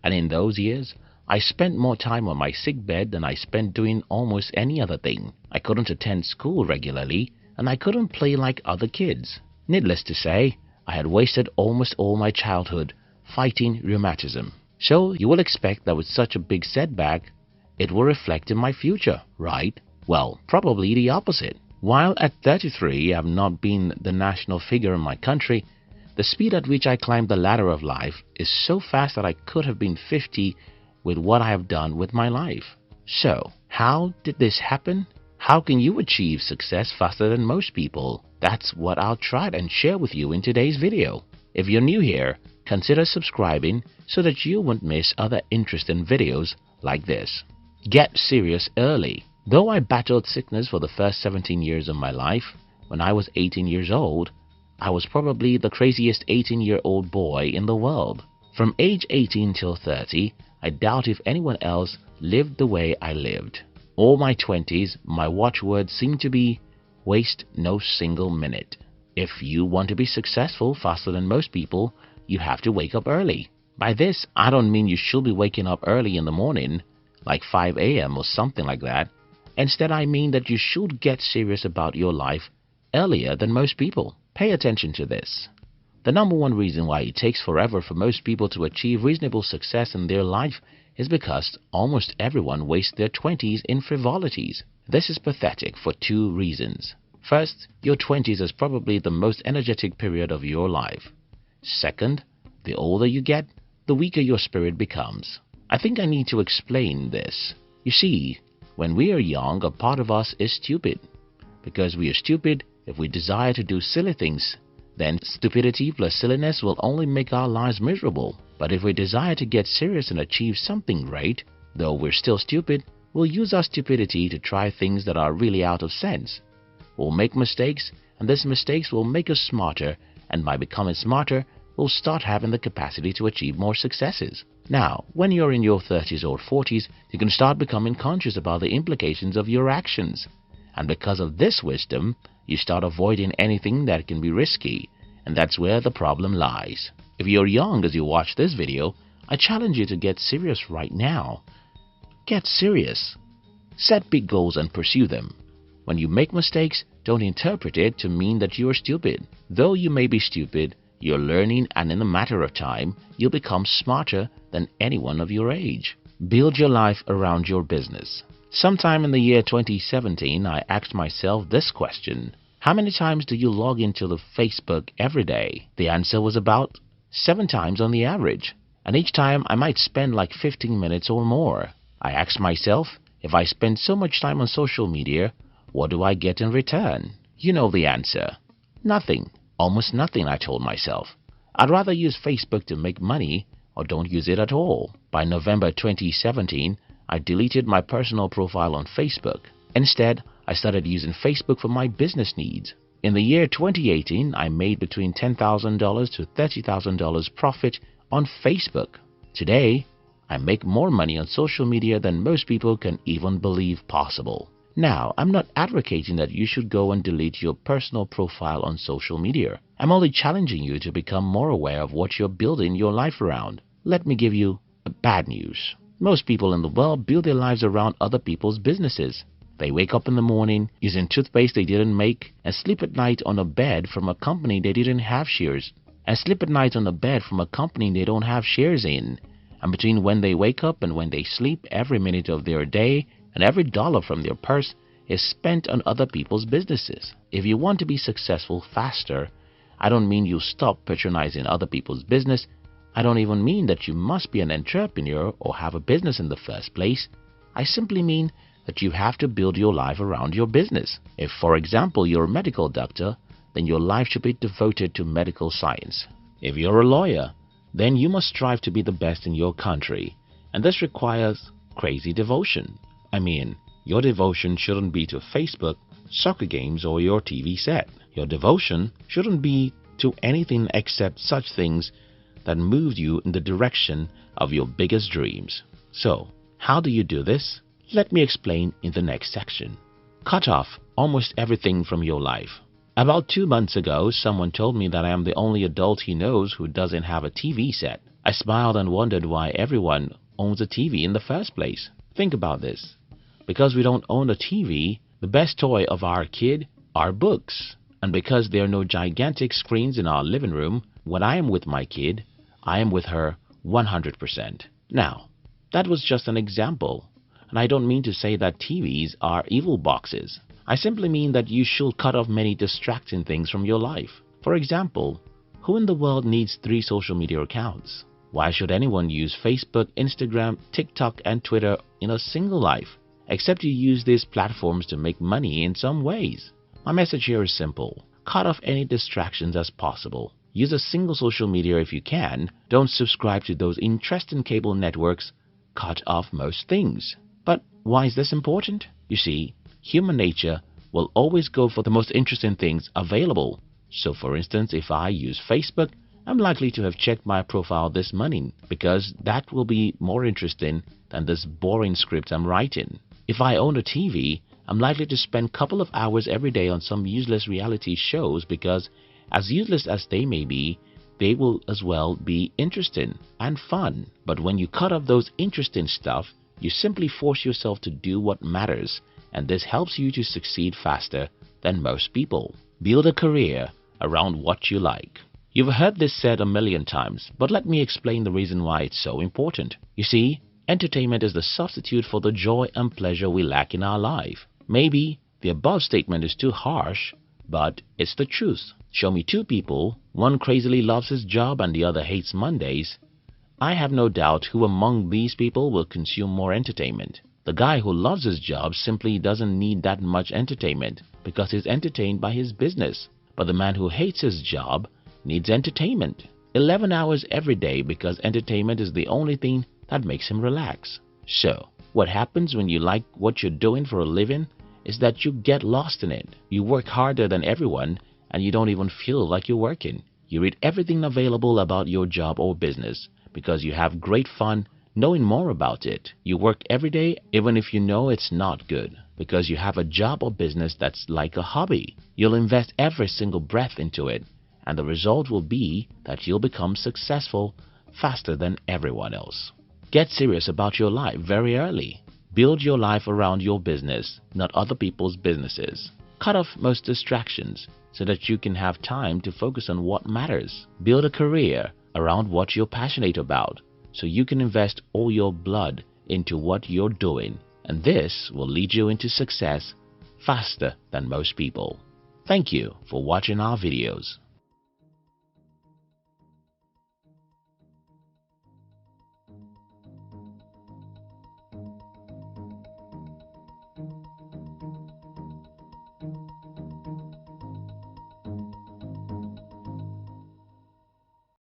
And in those years, I spent more time on my sick bed than I spent doing almost any other thing. I couldn't attend school regularly, and I couldn't play like other kids. Needless to say, I had wasted almost all my childhood fighting rheumatism. So you will expect that with such a big setback, it will reflect in my future, right? Well, probably the opposite. While at 33 I have not been the national figure in my country, the speed at which I climbed the ladder of life is so fast that I could have been 50 with what I have done with my life. So, how did this happen? How can you achieve success faster than most people? That's what I'll try and share with you in today's video. If you're new here, consider subscribing so that you won't miss other interesting videos like this. Get serious early. Though I battled sickness for the first 17 years of my life, when I was 18 years old, I was probably the craziest 18-year-old boy in the world. From age 18 till 30, I doubt if anyone else lived the way I lived. All my 20s, my watchword seemed to be, waste no single minute. If you want to be successful faster than most people, you have to wake up early. By this, I don't mean you should be waking up early in the morning, like 5 a.m. or something like that. Instead, I mean that you should get serious about your life earlier than most people. Pay attention to this. The number one reason why it takes forever for most people to achieve reasonable success in their life is because almost everyone wastes their 20s in frivolities. This is pathetic for two reasons. First, your 20s is probably the most energetic period of your life. Second, the older you get, the weaker your spirit becomes. I think I need to explain this. You see, when we are young, a part of us is stupid. Because we are stupid, if we desire to do silly things, then stupidity plus silliness will only make our lives miserable. But if we desire to get serious and achieve something great, though we're still stupid, we'll use our stupidity to try things that are really out of sense. We'll make mistakes, and these mistakes will make us smarter, and by becoming smarter, we'll start having the capacity to achieve more successes. Now, when you're in your 30s or 40s, you can start becoming conscious about the implications of your actions. And because of this wisdom, you start avoiding anything that can be risky, and that's where the problem lies. If you're young as you watch this video, I challenge you to get serious right now. Get serious. Set big goals and pursue them. When you make mistakes, don't interpret it to mean that you are stupid. Though you may be stupid, you're learning, and in a matter of time, you'll become smarter than anyone of your age. Build your life around your business. Sometime in the year 2017, I asked myself this question: how many times do you log into the Facebook every day? The answer was about 7 times on the average. And each time I might spend like 15 minutes or more. I asked myself, if I spend so much time on social media, what do I get in return? You know the answer. Nothing. Almost nothing, I told myself. I'd rather use Facebook to make money or don't use it at all. By November 2017, I deleted my personal profile on Facebook. Instead, I started using Facebook for my business needs. In the year 2018, I made between $10,000 to $30,000 profit on Facebook. Today, I make more money on social media than most people can even believe possible. Now, I'm not advocating that you should go and delete your personal profile on social media. I'm only challenging you to become more aware of what you're building your life around. Let me give you bad news. Most people in the world build their lives around other people's businesses. They wake up in the morning using toothpaste they didn't make and sleep at night on a bed from a company they didn't have shares. And sleep at night on a bed from a company they don't have shares in. And between when they wake up and when they sleep, every minute of their day and every dollar from their purse is spent on other people's businesses. If you want to be successful faster, I don't mean you stop patronizing other people's business. I don't even mean that you must be an entrepreneur or have a business in the first place. I simply mean that you have to build your life around your business. If, for example, you're a medical doctor, then your life should be devoted to medical science. If you're a lawyer, then you must strive to be the best in your country, and this requires crazy devotion. I mean, your devotion shouldn't be to Facebook, soccer games, or your TV set. Your devotion shouldn't be to anything except such things that move you in the direction of your biggest dreams. So, how do you do this? Let me explain in the next section. Cut off almost everything from your life. About 2 months ago, someone told me that I am the only adult he knows who doesn't have a TV set. I smiled and wondered why everyone owns a TV in the first place. Think about this. Because we don't own a TV, the best toy of our kid are books. And because there are no gigantic screens in our living room, when I am with my kid, I am with her 100%. Now, that was just an example. And I don't mean to say that TVs are evil boxes. I simply mean that you should cut off many distracting things from your life. For example, who in the world needs 3 social media accounts? Why should anyone use Facebook, Instagram, TikTok, and Twitter in a single life, except you use these platforms to make money in some ways? My message here is simple. Cut off any distractions as possible. Use a single social media if you can. Don't subscribe to those interesting cable networks. Cut off most things. But why is this important? You see, human nature will always go for the most interesting things available. So for instance, if I use Facebook, I'm likely to have checked my profile this morning because that will be more interesting than this boring script I'm writing. If I own a TV, I'm likely to spend a couple of hours every day on some useless reality shows because, as useless as they may be, they will as well be interesting and fun. But when you cut off those interesting stuff, you simply force yourself to do what matters, and this helps you to succeed faster than most people. Build a career around what you like. You've heard this said a million times, but let me explain the reason why it's so important. You see, entertainment is the substitute for the joy and pleasure we lack in our life. Maybe the above statement is too harsh, but it's the truth. Show me 2 people, one crazily loves his job and the other hates Mondays. I have no doubt who among these people will consume more entertainment. The guy who loves his job simply doesn't need that much entertainment because he's entertained by his business. But the man who hates his job needs entertainment 11 hours every day because entertainment is the only thing that makes him relax. So, what happens when you like what you're doing for a living is that you get lost in it. You work harder than everyone and you don't even feel like you're working. You read everything available about your job or business because you have great fun knowing more about it. You work every day even if you know it's not good because you have a job or business that's like a hobby. You'll invest every single breath into it, and the result will be that you'll become successful faster than everyone else. Get serious about your life very early. Build your life around your business, not other people's businesses. Cut off most distractions so that you can have time to focus on what matters. Build a career around what you're passionate about so you can invest all your blood into what you're doing, and this will lead you into success faster than most people. Thank you for watching our videos.